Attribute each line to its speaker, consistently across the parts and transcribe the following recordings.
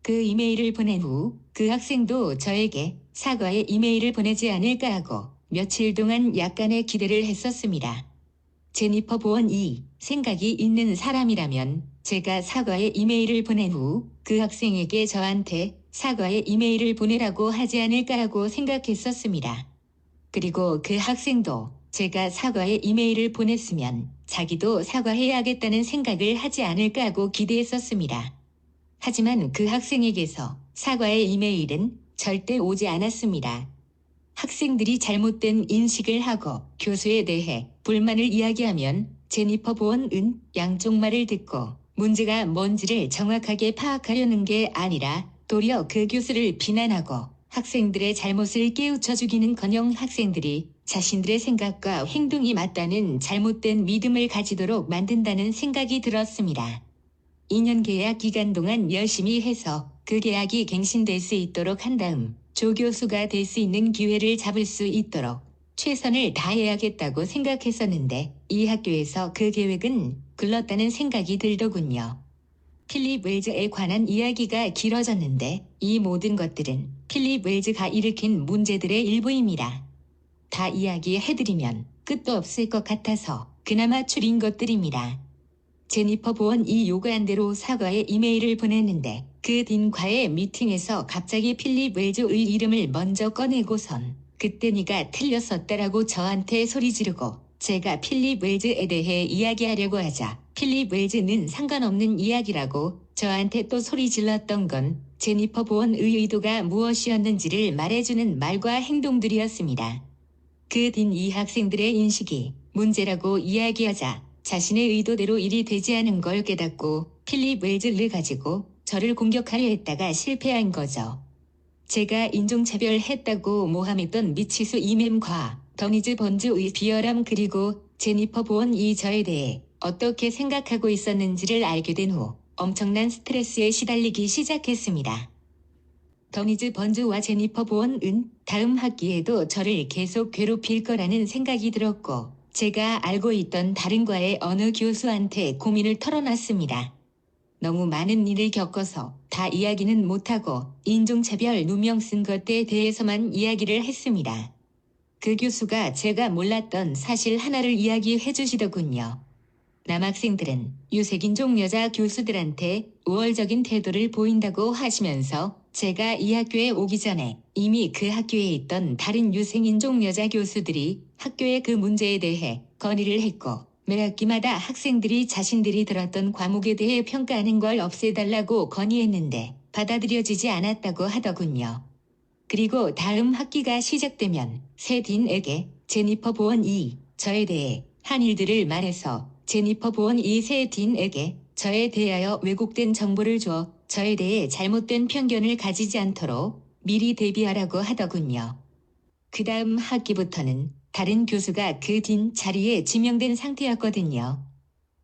Speaker 1: 그 이메일을 보낸 후 그 학생도 저에게 사과의 이메일을 보내지 않을까 하고 며칠 동안 약간의 기대를 했었습니다. 제니퍼 보원이 생각이 있는 사람이라면 제가 사과의 이메일을 보낸 후 그 학생에게 저한테 사과의 이메일을 보내라고 하지 않을까 하고 생각했었습니다. 그리고 그 학생도 제가 사과의 이메일을 보냈으면 자기도 사과해야겠다는 생각을 하지 않을까 하고 기대했었습니다. 하지만 그 학생에게서 사과의 이메일은 절대 오지 않았습니다. 학생들이 잘못된 인식을 하고 교수에 대해 불만을 이야기하면 제니퍼 보원은 양쪽 말을 듣고 문제가 뭔지를 정확하게 파악하려는 게 아니라 도리어 그 교수를 비난하고 학생들의 잘못을 깨우쳐 주기는커녕 학생들이 자신들의 생각과 행동이 맞다는 잘못된 믿음을 가지도록 만든다는 생각이 들었습니다. 2년 계약 기간 동안 열심히 해서 그 계약이 갱신될 수 있도록 한 다음 조교수가 될 수 있는 기회를 잡을 수 있도록 최선을 다해야겠다고 생각했었는데 이 학교에서 그 계획은 글렀다는 생각이 들더군요. 필립 웰즈에 관한 이야기가 길어졌는데 이 모든 것들은 필립 웰즈가 일으킨 문제들의 일부입니다. 다 이야기해드리면 끝도 없을 것 같아서 그나마 줄인 것들입니다. 제니퍼 보원이 요구한 대로 사과의 이메일을 보냈는데 그 딘과의 미팅에서 갑자기 필립 웰즈의 이름을 먼저 꺼내고선 그때 네가 틀렸었다라고 저한테 소리 지르고 제가 필립 웰즈에 대해 이야기하려고 하자 필립 웰즈는 상관없는 이야기라고 저한테 또 소리 질렀던 건 제니퍼 보원의 의도가 무엇이었는지를 말해주는 말과 행동들이었습니다. 그 딘 이 학생들의 인식이 문제라고 이야기하자 자신의 의도대로 일이 되지 않은 걸 깨닫고 필립 웰즈를 가지고 저를 공격하려 했다가 실패한 거죠. 제가 인종차별했다고 모함했던 미치수 이맴과 더니즈 번즈의 비열함 그리고 제니퍼 보원이 저에 대해 어떻게 생각하고 있었는지를 알게 된 후 엄청난 스트레스에 시달리기 시작했습니다. 더니즈 번즈와 제니퍼 보원은 다음 학기에도 저를 계속 괴롭힐 거라는 생각이 들었고 제가 알고 있던 다른 과의 어느 교수한테 고민을 털어놨습니다. 너무 많은 일을 겪어서 다 이야기는 못하고 인종차별 누명 쓴 것에 대해서만 이야기를 했습니다. 그 교수가 제가 몰랐던 사실 하나를 이야기해 주시더군요. 남학생들은 유색인종 여자 교수들한테 우월적인 태도를 보인다고 하시면서 제가 이 학교에 오기 전에 이미 그 학교에 있던 다른 유색인종 여자 교수들이 학교의 그 문제에 대해 건의를 했고 매 학기마다 학생들이 자신들이 들었던 과목에 대해 평가하는 걸 없애달라고 건의했는데 받아들여지지 않았다고 하더군요. 그리고 다음 학기가 시작되면 새 딘에게 제니퍼 보원이 저에 대해 한 일들을 말해서 제니퍼 보원이 새 딘에게 저에 대하여 왜곡된 정보를 줘 저에 대해 잘못된 편견을 가지지 않도록 미리 대비하라고 하더군요. 그 다음 학기부터는 다른 교수가 그 딘 자리에 지명된 상태였거든요.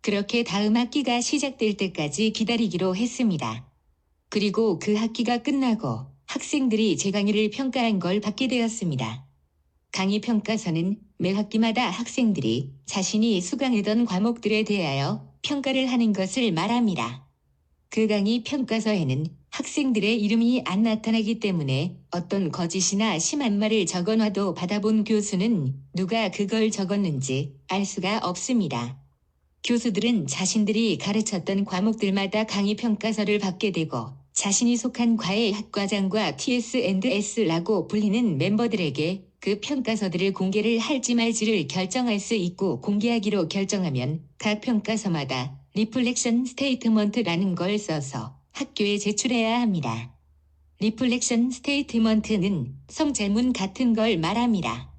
Speaker 1: 그렇게 다음 학기가 시작될 때까지 기다리기로 했습니다. 그리고 그 학기가 끝나고 학생들이 제 강의를 평가한 걸 받게 되었습니다. 강의 평가서는 매 학기마다 학생들이 자신이 수강하던 과목들에 대하여 평가를 하는 것을 말합니다. 그 강의 평가서에는 학생들의 이름이 안 나타나기 때문에 어떤 거짓이나 심한 말을 적어놔도 받아본 교수는 누가 그걸 적었는지 알 수가 없습니다. 교수들은 자신들이 가르쳤던 과목들마다 강의 평가서를 받게 되고 자신이 속한 과의 학과장과 TS&S라고 불리는 멤버들에게 그 평가서들을 공개를 할지 말지를 결정할 수 있고 공개하기로 결정하면 각 평가서마다 리플렉션 스테이트먼트라는 걸 써서 학교에 제출해야 합니다. 리플렉션 스테이트먼트는 성질문 같은 걸 말합니다.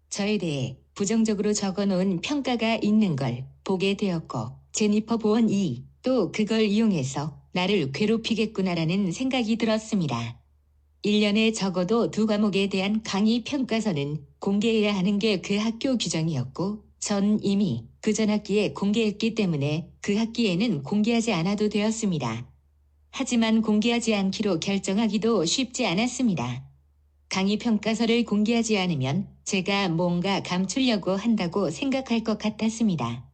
Speaker 1: 저에 대해 부정적으로 적어놓은 평가가 있는 걸 보게 되었고 제니퍼 보원이 또 그걸 이용해서 나를 괴롭히겠구나라는 생각이 들었습니다. 1년에 적어도 2과목에 대한 강의 평가서는 공개해야 하는 게 그 학교 규정이었고 전 이미 그 전 학기에 공개했기 때문에 그 학기에는 공개하지 않아도 되었습니다. 하지만 공개하지 않기로 결정하기도 쉽지 않았습니다. 강의 평가서를 공개하지 않으면 제가 뭔가 감추려고 한다고 생각할 것 같았습니다.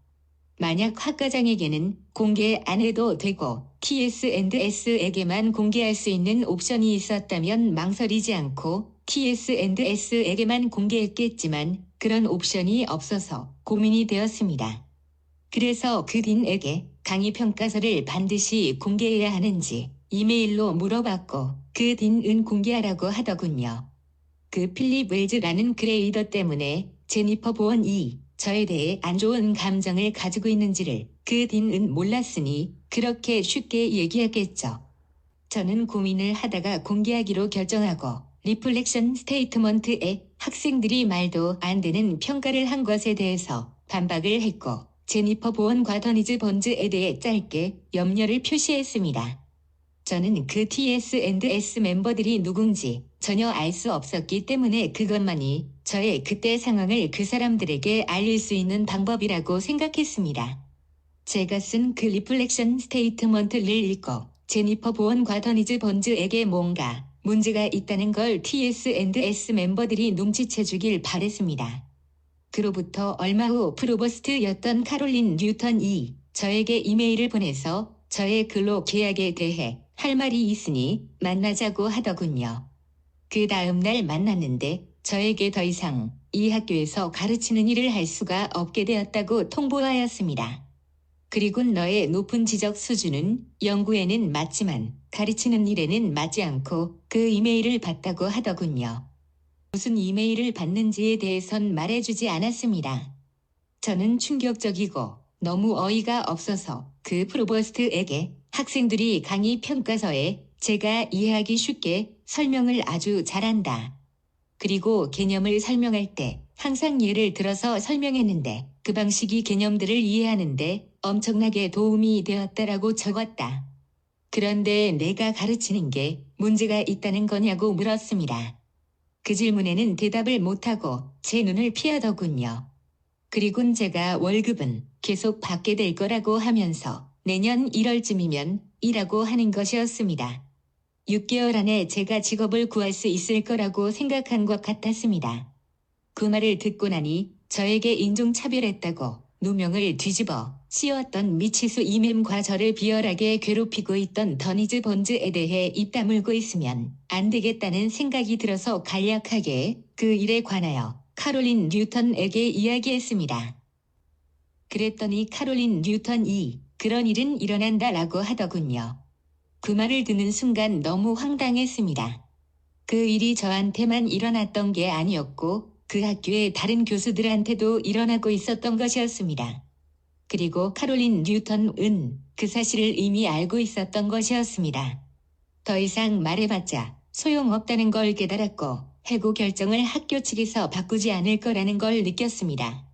Speaker 1: 만약 학과장에게는 공개 안 해도 되고 T.S&S에게만 공개할 수 있는 옵션이 있었다면 망설이지 않고 T.S&S에게만 공개했겠지만 그런 옵션이 없어서 고민이 되었습니다. 그래서 그 딘에게 강의 평가서를 반드시 공개해야 하는지 이메일로 물어봤고 그 딘은 공개하라고 하더군요. 그 필립 웰즈라는 그레이더 때문에 제니퍼 보원이 저에 대해 안 좋은 감정을 가지고 있는지를 그 딘은 몰랐으니 그렇게 쉽게 얘기하겠죠. 저는 고민을 하다가 공개하기로 결정하고 리플렉션 스테이트먼트에 학생들이 말도 안 되는 평가를 한 것에 대해서 반박을 했고 제니퍼 보원과 더니즈 번즈에 대해 짧게 염려를 표시했습니다. 저는 그 T.S&S 멤버들이 누군지 전혀 알 수 없었기 때문에 그것만이 저의 그때 상황을 그 사람들에게 알릴 수 있는 방법이라고 생각했습니다. 제가 쓴 그 리플렉션 스테이트먼트를 읽고 제니퍼 보원과 더니즈 번즈에게 뭔가 문제가 있다는 걸 T.S&S 멤버들이 눈치채주길 바랬습니다. 그로부터 얼마 후 프로보스트였던 카롤린 뉴턴이 저에게 이메일을 보내서 저의 근로 계약에 대해 할 말이 있으니 만나자고 하더군요. 그 다음 날 만났는데 저에게 더 이상 이 학교에서 가르치는 일을 할 수가 없게 되었다고 통보하였습니다. 그리고 너의 높은 지적 수준은 연구에는 맞지만 가르치는 일에는 맞지 않고 그 이메일을 봤다고 하더군요. 무슨 이메일을 받는지에 대해선 말해주지 않았습니다. 저는 충격적이고 너무 어이가 없어서 그 프로보스트에게 학생들이 강의 평가서에 제가 이해하기 쉽게 설명을 아주 잘한다. 그리고 개념을 설명할 때 항상 예를 들어서 설명했는데 그 방식이 개념들을 이해하는데 엄청나게 도움이 되었다라고 적었다. 그런데 내가 가르치는 게 문제가 있다는 거냐고 물었습니다. 그 질문에는 대답을 못하고 제 눈을 피하더군요. 그리곤 제가 월급은 계속 받게 될 거라고 하면서 내년 1월쯤이면 이라고 하는 것이었습니다. 6개월 안에 제가 직업을 구할 수 있을 거라고 생각한 것 같았습니다. 그 말을 듣고 나니 저에게 인종차별했다고 누명을 뒤집어 씌웠던 미치수 이맴과 저를 비열하게 괴롭히고 있던 더니즈 번즈에 대해 입 다물고 있으면 안 되겠다는 생각이 들어서 간략하게 그 일에 관하여 카롤린 뉴턴에게 이야기했습니다. 그랬더니 카롤린 뉴턴이 그런 일은 일어난다라고 하더군요. 그 말을 듣는 순간 너무 황당했습니다. 그 일이 저한테만 일어났던 게 아니었고 그 학교의 다른 교수들한테도 일어나고 있었던 것이었습니다. 그리고 카롤린 뉴턴은 그 사실을 이미 알고 있었던 것이었습니다. 더 이상 말해봤자 소용없다는 걸 깨달았고 해고 결정을 학교 측에서 바꾸지 않을 거라는 걸 느꼈습니다.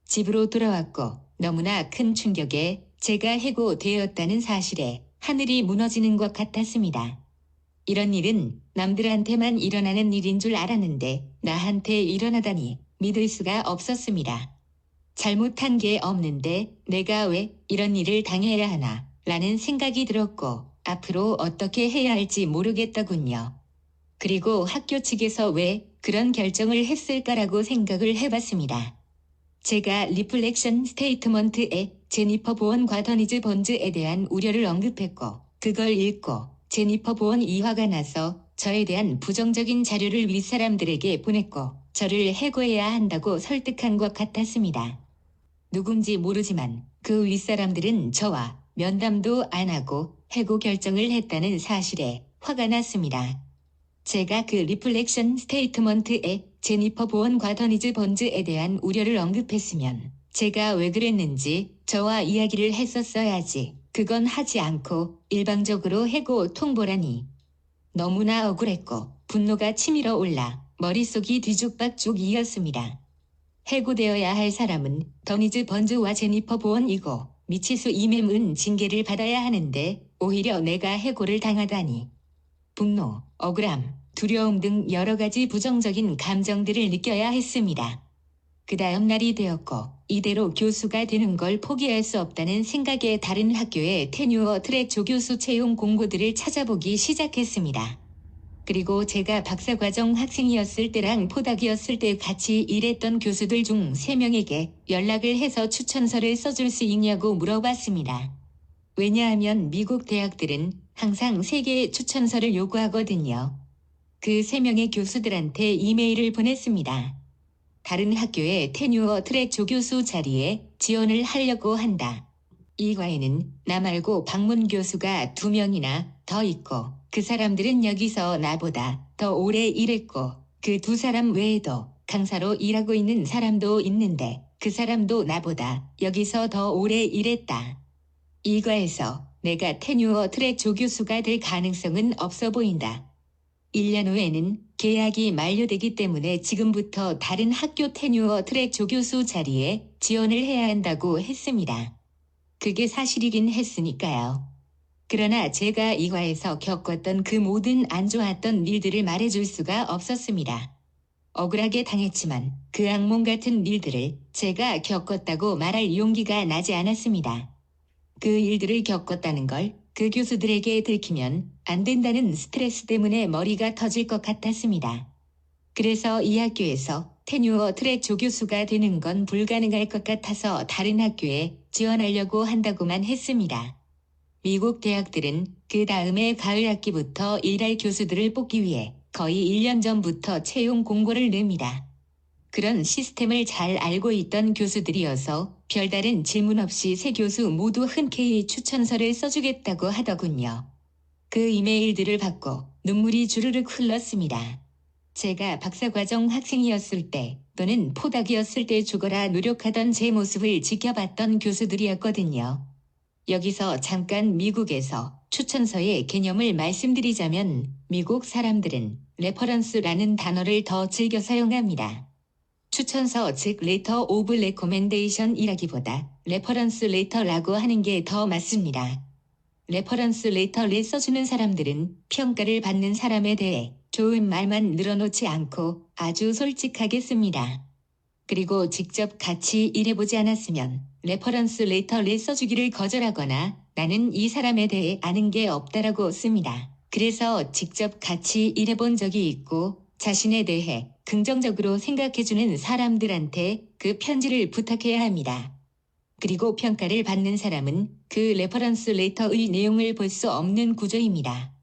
Speaker 1: 집으로 돌아왔고 너무나 큰 충격에 제가 해고되었다는 사실에 하늘이 무너지는 것 같았습니다. 이런 일은 남들한테만 일어나는 일인 줄 알았는데 나한테 일어나다니 믿을 수가 없었습니다. 잘못한 게 없는데 내가 왜 이런 일을 당해야 하나 라는 생각이 들었고 앞으로 어떻게 해야 할지 모르겠더군요. 그리고 학교 측에서 왜 그런 결정을 했을까라고 생각을 해봤습니다. 제가 리플렉션 스테이트먼트에 제니퍼 보원과 더니즈 번즈에 대한 우려를 언급했고 그걸 읽고 제니퍼 보원이 화가 나서 저에 대한 부정적인 자료를 윗사람들에게 보냈고 저를 해고해야 한다고 설득한 것 같았습니다. 누군지 모르지만 그 윗사람들은 저와 면담도 안 하고 해고 결정을 했다는 사실에 화가 났습니다. 제가 그 리플렉션 스테이트먼트에 제니퍼 보원과 더니즈 번즈에 대한 우려를 언급했으면 제가 왜 그랬는지 저와 이야기를 했었어야지. 그건 하지 않고 일방적으로 해고 통보라니. 너무나 억울했고 분노가 치밀어 올라 머릿속이 뒤죽박죽이었습니다. 해고되어야 할 사람은 더니즈 번즈와 제니퍼 보원이고 미치수 이맴은 징계를 받아야 하는데 오히려 내가 해고를 당하다니. 분노, 억울함, 두려움 등 여러 가지 부정적인 감정들을 느껴야 했습니다. 그 다음 날이 되었고 이대로 교수가 되는 걸 포기할 수 없다는 생각에 다른 학교의 테뉴어 트랙 조교수 채용 공고들을 찾아보기 시작했습니다. 그리고 제가 박사과정 학생이었을 때랑 포닥이었을 때 같이 일했던 교수들 중 3명에게 연락을 해서 추천서를 써줄 수 있냐고 물어봤습니다. 왜냐하면 미국 대학들은 항상 3개의 추천서를 요구하거든요. 그 3명의 교수들한테 이메일을 보냈습니다. 다른 학교의 테뉴어 트랙 조교수 자리에 지원을 하려고 한다. 이 과에는 나 말고 방문 교수가 2명이나 더 있고 그 사람들은 여기서 나보다 더 오래 일했고 그 2사람 외에도 강사로 일하고 있는 사람도 있는데 그 사람도 나보다 여기서 더 오래 일했다. 이 과에서 내가 테뉴어 트랙 조교수가 될 가능성은 없어 보인다. 1년 후에는 계약이 만료되기 때문에 지금부터 다른 학교 테뉴어 트랙 조교수 자리에 지원을 해야 한다고 했습니다. 그게 사실이긴 했으니까요. 그러나 제가 이 과에서 겪었던 그 모든 안 좋았던 일들을 말해줄 수가 없었습니다. 억울하게 당했지만 그 악몽 같은 일들을 제가 겪었다고 말할 용기가 나지 않았습니다. 그 일들을 겪었다는 걸 그 교수들에게 들키면 안 된다는 스트레스 때문에 머리가 터질 것 같았습니다. 그래서 이 학교에서 테뉴어 트랙 조교수가 되는 건 불가능할 것 같아서 다른 학교에 지원하려고 한다고만 했습니다. 미국 대학들은 그 다음에 가을 학기부터 일할 교수들을 뽑기 위해 거의 1년 전부터 채용 공고를 냅니다. 그런 시스템을 잘 알고 있던 교수들이어서 별다른 질문 없이 3 교수 모두 흔쾌히 추천서를 써주겠다고 하더군요. 그 이메일들을 받고 눈물이 주르륵 흘렀습니다. 제가 박사과정 학생이었을 때 또는 포닥이었을 때 죽어라 노력하던 제 모습을 지켜봤던 교수들이었거든요. 여기서 잠깐 미국에서 추천서의 개념을 말씀드리자면 미국 사람들은 레퍼런스라는 단어를 더 즐겨 사용합니다. 추천서 즉 레터 오브 레코멘데이션이라기보다 레퍼런스 레터라고 하는 게 더 맞습니다. 레퍼런스 레터를 써주는 사람들은 평가를 받는 사람에 대해 좋은 말만 늘어놓지 않고 아주 솔직하게 씁니다. 그리고 직접 같이 일해보지 않았으면 레퍼런스 레터를 써주기를 거절하거나 나는 이 사람에 대해 아는 게 없다라고 씁니다. 그래서 직접 같이 일해본 적이 있고 자신에 대해 긍정적으로 생각해주는 사람들한테 그 편지를 부탁해야 합니다. 그리고 평가를 받는 사람은 그 레퍼런스 레터의 내용을 볼 수 없는 구조입니다.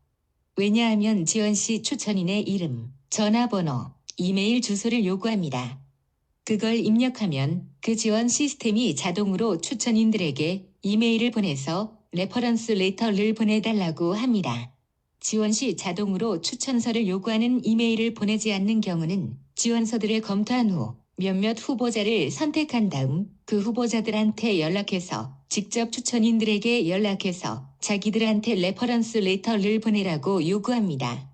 Speaker 1: 왜냐하면 지원시 추천인의 이름, 전화번호, 이메일 주소를 요구합니다. 그걸 입력하면 그 지원 시스템이 자동으로 추천인들에게 이메일을 보내서 레퍼런스 레터를 보내달라고 합니다. 지원 시 자동으로 추천서를 요구하는 이메일을 보내지 않는 경우는 지원서들을 검토한 후 몇몇 후보자를 선택한 다음 그 후보자들한테 연락해서 직접 추천인들에게 연락해서 자기들한테 레퍼런스 레터를 보내라고 요구합니다.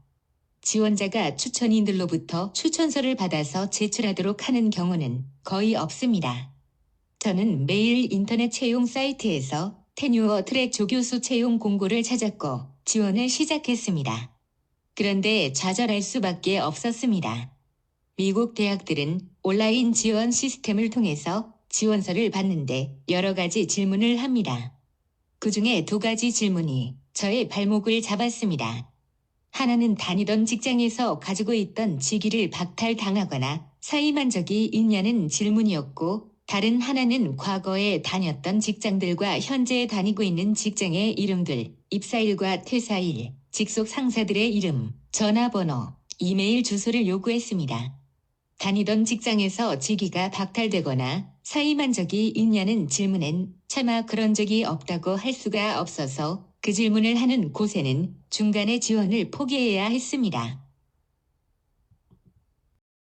Speaker 1: 지원자가 추천인들로부터 추천서를 받아서 제출하도록 하는 경우는 거의 없습니다. 저는 매일 인터넷 채용 사이트에서 테뉴어 트랙 조교수 채용 공고를 찾았고 지원을 시작했습니다. 그런데 좌절할 수밖에 없었습니다. 미국 대학들은 온라인 지원 시스템을 통해서 지원서를 받는데 여러 가지 질문을 합니다. 그중에 2가지 질문이 저의 발목을 잡았습니다. 하나는 다니던 직장에서 가지고 있던 직위를 박탈당하거나 사임한 적이 있냐는 질문이었고 다른 하나는 과거에 다녔던 직장들과 현재 다니고 있는 직장의 이름들, 입사일과 퇴사일, 직속 상사들의 이름, 전화번호, 이메일 주소를 요구했습니다. 다니던 직장에서 직위가 박탈되거나 사임한 적이 있냐는 질문엔 차마 그런 적이 없다고 할 수가 없어서 그 질문을 하는 곳에는 중간에 지원을 포기해야 했습니다.